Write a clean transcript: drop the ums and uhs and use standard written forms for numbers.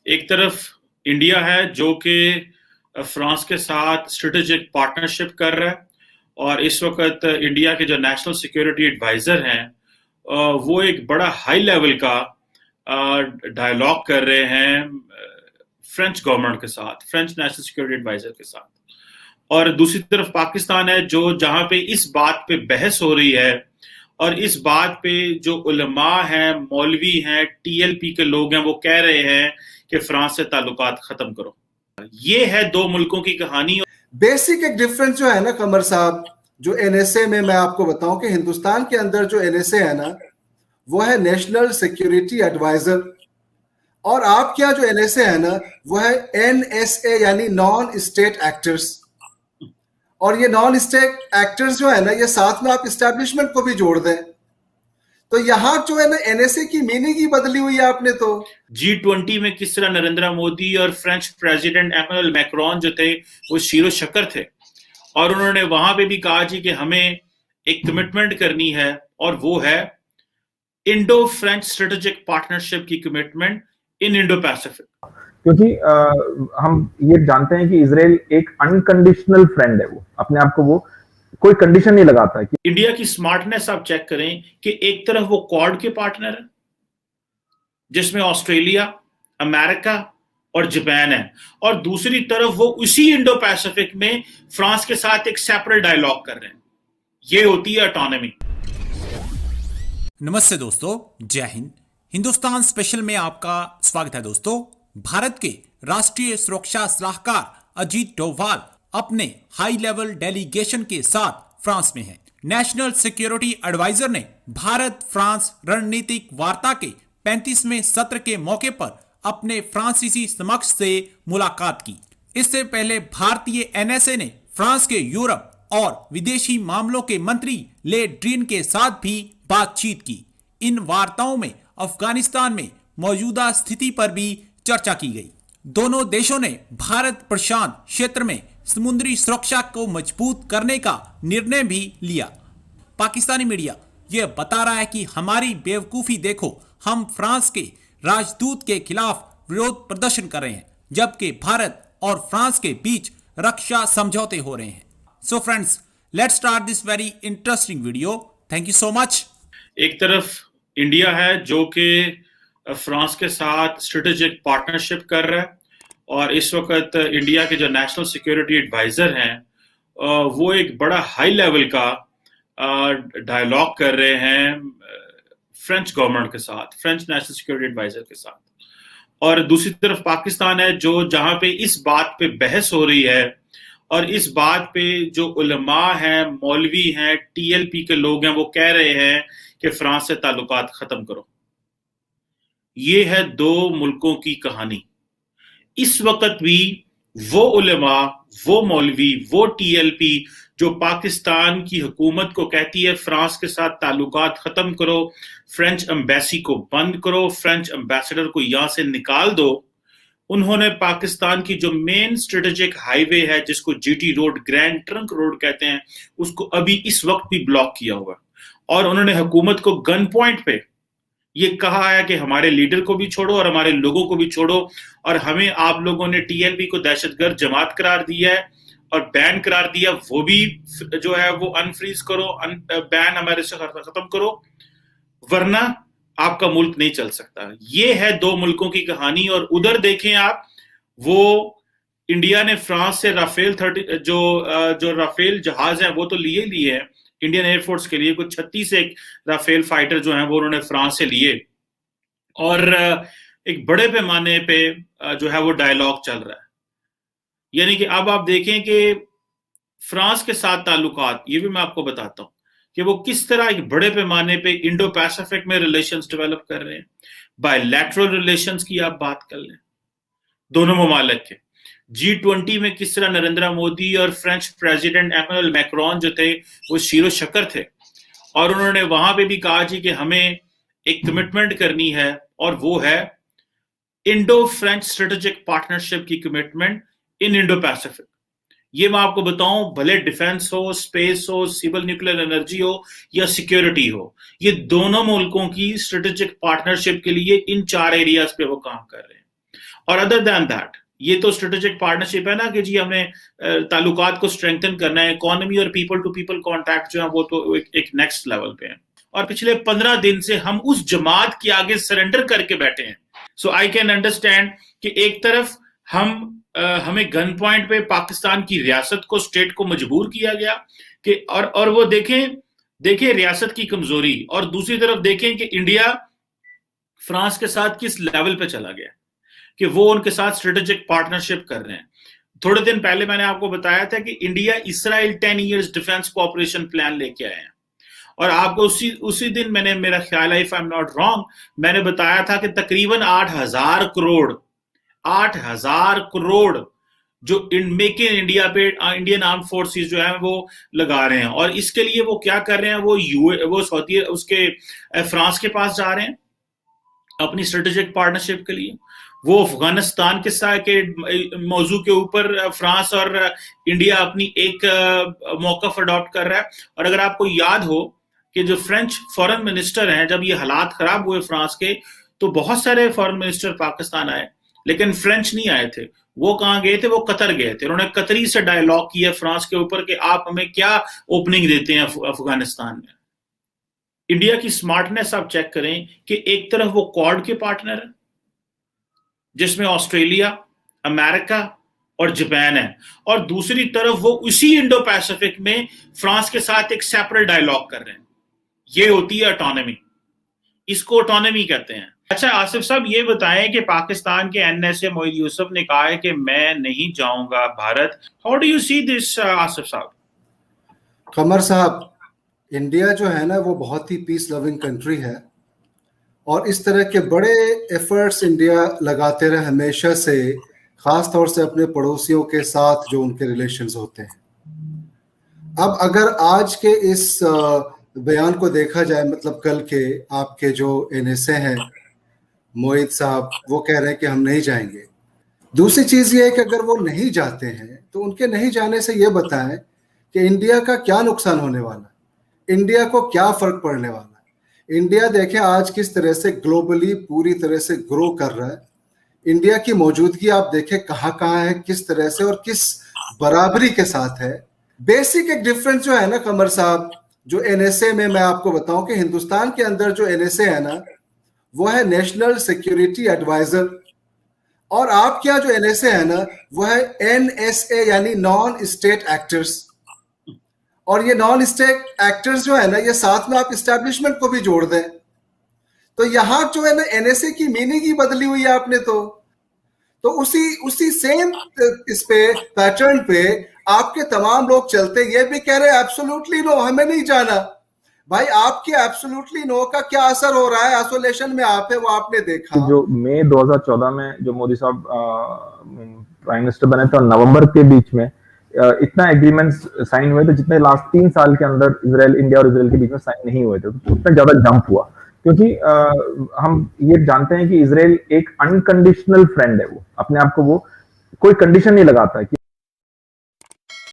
एक तरफ इंडिया है जो कि फ्रांस के साथ स्ट्रेटेजिक पार्टनरशिप कर रहा है, और इस वक्त इंडिया के जो नेशनल सिक्योरिटी एडवाइजर हैं वो एक बड़ा हाई लेवल का डायलॉग कर रहे हैं फ्रेंच गवर्नमेंट के साथ, फ्रेंच नेशनल सिक्योरिटी एडवाइजर के साथ। और दूसरी तरफ पाकिस्तान है जो जहां पे इस बात पे बहस हो रही है, और इस बात पे जो उलमा हैं, मौलवी हैं, टीएलपी के लोग हैं, वो कह रहे हैं कि फ्रांस से ताल्लुकात खत्म करो। ये है दो मुल्कों की कहानी। बेसिक एक डिफरेंस जो है ना कमर साहब, जो एनएसए में मैं आपको बताऊं कि हिंदुस्तान के अंदर जो एनएसए है ना वो है नेशनल सिक्योरिटी एडवाइजर, और आपके यहाँ जो एनएसए है ना वो है एनएसए यानी नॉन स्टेट एक्टर्स। और ये नॉन स्टेट एक्टर्स जो है ना ये साथ में आप इस्टेब्लिशमेंट को भी जोड़ दें तो यहाँ जो है ना एनएसए की मीनिंग ही बदली हुई है आपने। तो G20 में किस तरह नरेंद्र मोदी और फ्रेंच प्रेसिडेंट एमेनुअल मैक्रोन जो थे वो शीरो शक्कर थे, और उन्होंने वहां पे भी कहा जी कि हमें एक कमिटमेंट करनी है, और वो है इंडो फ्रेंच स्ट्रेटेजिक पार्टनरशिप की कमिटमेंट इन इंडो पैसिफिक। क्योंकि हम ये जानते हैं कि इजराइल एक अनकंडीशनल फ्रेंड है, वो अपने आप को वो कोई कंडीशन नहीं लगाता कि इंडिया की स्मार्टनेस आप चेक करें कि एक तरफ वो क्वाड के पार्टनर है जिसमें ऑस्ट्रेलिया, अमेरिका और जापान है, और दूसरी तरफ वो उसी इंडो पैसिफिक में फ्रांस के साथ एक सेपरेट डायलॉग कर रहे हैं। ये होती है ऑटोनॉमी। नमस्ते दोस्तों, जय हिंद। हिंदुस्तान स्पेशल में आपका स्वागत है। दोस्तों, भारत के राष्ट्रीय सुरक्षा सलाहकार अजीत डोभाल अपने हाई लेवल डेलीगेशन के साथ फ्रांस में हैं। नेशनल सिक्योरिटी एडवाइजर ने भारत फ्रांस रणनीतिक वार्ता के 35वें सत्र के मौके पर अपने फ्रांसीसी समक्ष से मुलाकात की। इससे पहले भारतीय एनएसए ने फ्रांस के यूरोप और विदेशी मामलों के मंत्री ले ड्रीन के साथ भी बातचीत की। इन वार्ताओं में अफगानिस्तान में मौजूदा स्थिति पर भी चर्चा की गई। दोनों देशों ने भारत प्रशांत क्षेत्र में समुद्री सुरक्षा को मजबूत करने का निर्णय भी लिया। पाकिस्तानी मीडिया यह बता रहा है कि हमारी बेवकूफी देखो, हम फ्रांस के राजदूत के खिलाफ विरोध प्रदर्शन कर रहे हैं, जबकि भारत और फ्रांस के बीच रक्षा समझौते हो रहे हैं। So friends, let's start this very interesting video. Thank you so much. एक तरफ इंडिया है जो कि फ्रांस के साथ स्ट्रेटेजिक पार्टनरशिप कर रहा है, और इस वक्त इंडिया के जो नेशनल सिक्योरिटी एडवाइजर हैं वो एक बड़ा हाई लेवल का डायलॉग कर रहे हैं फ्रेंच गवर्नमेंट के साथ, फ्रेंच नेशनल सिक्योरिटी एडवाइजर के साथ। और दूसरी तरफ पाकिस्तान है जो जहां पे इस बात पे बहस हो रही है, और इस बात पे जो उलमा हैं, मौलवी हैं, टीएलपी के लोग हैं, वो कह रहे हैं कि फ्रांस से ताल्लुकात खत्म करो। ये है दो मुल्कों की कहानी। इस वक्त भी वो उलमा, वो मौलवी, वो टीएलपी जो पाकिस्तान की हुकूमत को कहती है फ्रांस के साथ ताल्लुकात खत्म करो, फ्रेंच एम्बेसी को बंद करो, फ्रेंच एम्बेसडर को यहां से निकाल दो, उन्होंने पाकिस्तान की जो मेन स्ट्रेटेजिक हाईवे है जिसको GT road, grand trunk road कहते हैं, उसको अभी इस वक्त भी ब्लॉक किया हुआ है। और उन्होंने हुकूमत को गन पॉइंट पे ये कहा है कि हमारे लीडर को भी छोड़ो और हमारे लोगों को भी छोड़ो, और हमें आप लोगों ने टीएलपी को दहशतगर्द जमात करार दिया है और बैन करार दिया, वो भी जो है वो अनफ्रीज करो, बैन हमारे से खत्म करो, वरना आपका मुल्क नहीं चल सकता। ये है दो मुल्कों की कहानी। और उधर देखें आप, वो इंडिया ने फ्रांस से राफेल 30 जो राफेल जहाज हैं वो तो लिए हैं इंडियन एयरफोर्स के लिए, कुछ 36 एक राफेल फाइटर जो हैं वो उन्होंने फ्रांस से लिए, और एक बड़े पैमाने पे जो है वो डायलॉग चल रहा है। यानी कि अब आप देखें कि फ्रांस के साथ ताल्लुकात, ये भी मैं आपको बताता हूं कि वो किस तरह एक बड़े पैमाने पे इंडो पैसिफिक में रिलेशंस डेवलप कर रहे हैं। बायलैटरल रिलेशंस की आप बात कर लें दोनों ममालिक के। G20 में किस तरह नरेंद्र मोदी और फ्रेंच प्रेसिडेंट एमेनुअल मैक्रोन जो थे वो शीरो शक्कर थे, और उन्होंने वहां पे भी कहा जी कि हमें एक कमिटमेंट करनी है, और वो है इंडो फ्रेंच स्ट्रेटेजिक पार्टनरशिप की कमिटमेंट इन इंडो पैसिफिक। ये मैं आपको बताऊं, भले डिफेंस हो, स्पेस हो, सिविल न्यूक्लियर एनर्जी हो या सिक्योरिटी हो, ये दोनों मुल्कों की स्ट्रेटेजिक पार्टनरशिप के लिए इन 4 एरियाज पे वो काम कर रहे हैं। और अदर दैन दैट ये तो स्ट्रेटेजिक पार्टनरशिप है ना कि जी हमें ताल्लुकात को स्ट्रेंथन करना है, इकोनॉमी और पीपल टू पीपल कॉन्टैक्ट जो है वो तो एक नेक्स्ट लेवल पे है। और पिछले 15 दिन से हम उस जमात के आगे सरेंडर करके बैठे हैं। सो आई कैन अंडरस्टैंड कि एक तरफ हमें गन पॉइंट पे पाकिस्तान की रियासत को, स्टेट को मजबूर किया गया कि और वो देखें रियासत की कमजोरी, और दूसरी तरफ देखें कि इंडिया फ्रांस के साथ किस लेवल पे चला गया कि वो उनके साथ स्ट्रेटेजिक पार्टनरशिप कर रहे हैं। थोड़े दिन पहले मैंने आपको बताया था कि India Israel 10 years defence cooperation plan लेके आए हैं, और आपको उसी दिन मैंने, मेरा ख्याल है if I am not wrong, मैंने बताया था कि तकरीबन 8,000 करोड़ जो मेक इन इंडिया पे इंडियन आर्म फोर्सेस जो है वो लगा रहे हैं। और इसके लिए वो क्या कर रहे हैं, वो सऊदी उसके फ्रांस के पास जा रहे हैं अपनी स्ट्रेटेजिक पार्टनरशिप के लिए। वो अफगानिस्तान के मौजू के ऊपर फ्रांस और इंडिया अपनी एक मौकफ अडॉप्ट कर रहा है। और अगर आपको याद हो कि जो फ्रेंच फॉरेन मिनिस्टर हैं, जब ये हालात खराब हुए फ्रांस के, तो बहुत सारे फॉरेन मिनिस्टर पाकिस्तान आए, लेकिन फ्रेंच नहीं आए थे। वो कहाँ गए थे? वो कतर गए थे। उन्होंने कतरी से डायलॉग किया फ्रांस के ऊपर कि आप हमें क्या ओपनिंग देते हैं अफगानिस्तान में। इंडिया की स्मार्टनेस आप चेक करें कि एक तरफ वो क्वाड के पार्टनर है जिसमें ऑस्ट्रेलिया, अमेरिका और जापान है, और दूसरी तरफ वो उसी इंडो पैसिफिक में फ्रांस के साथ एक सेपरेट डायलॉग कर रहे हैं। ये होती है ऑटोनॉमी, इसको ऑटोनॉमी कहते हैं। अच्छा आसिफ साहब, ये बताएं कि पाकिस्तान के एनएसए मोईद यूसुफ ने कहा है कि मैं नहीं जाऊंगा Bharat. How do you see this Asif साहब? कमर साहब, इंडिया जो है ना वो बहुत ही पीस लविंग कंट्री है, और इस तरह के बड़े एफर्ट्स इंडिया लगाते रहे हमेशा से, खास तौर से अपने पड़ोसियों के साथ जो उनके रिलेशंस होते हैं। अब अगर आज के इस बयान को देखा जाए, मतलब कल के आपके जो एनएसए हैं मोईद साहब, वो कह रहे हैं कि हम नहीं जाएंगे। दूसरी चीज ये है कि अगर वो नहीं जाते हैं तो उनके नहीं जाने से ये बताएं कि इंडिया का क्या नुकसान होने वाला, इंडिया को क्या फर्क पड़ने वाला। इंडिया देखें आज किस तरह से ग्लोबली पूरी तरह से ग्रो कर रहा है। इंडिया की मौजूदगी आप देखें कहाँ कहाँ है, किस तरह से और किस बराबरी के साथ है। बेसिक एक डिफरेंस जो है ना कमर साहब, जो एनएसए में मैं आपको बताऊं कि हिंदुस्तान के अंदर जो एनएसए है ना वो है नेशनल सिक्योरिटी एडवाइजर, और आपके यहाँ जो एनएसए है ना वो है एनएसए यानी नॉन स्टेट एक्टर्स। और ये नॉन स्टेट एक्टर्स जो है ना, ये साथ में आप इस्टेब्लिशमेंट को भी जोड़ दें तो यहाँ जो है ना एनएसए की मीनिंग ही बदली हुई है आपने। तो उसी सेम इस पे पैटर्न पे आपके तमाम लोग चलते, ये भी कह रहे हैं एब्सोल्युटली नो, हमें नहीं जाना। भाई आपके एब्सोल्युटली नो का क्या असर हो रहा है? आइसोलेशन में आप है, वो आपने देखा। जो मई 2014 में जो मोदी साहब प्राइम मिनिस्टर बने थे और नवंबर के बीच में इतना एग्रीमेंट्स साइन हुए थे जितने लास्ट 3 साल के अंदर इंडिया और इजराइल के बीच में साइन नहीं हुए थे। तो उतना ज्यादा जंप हुआ, क्योंकि हम ये जानते हैं कि इजराइल एक अनकंडीशनल फ्रेंड है। वो अपने आप को वो कोई कंडीशन नहीं लगाता है कि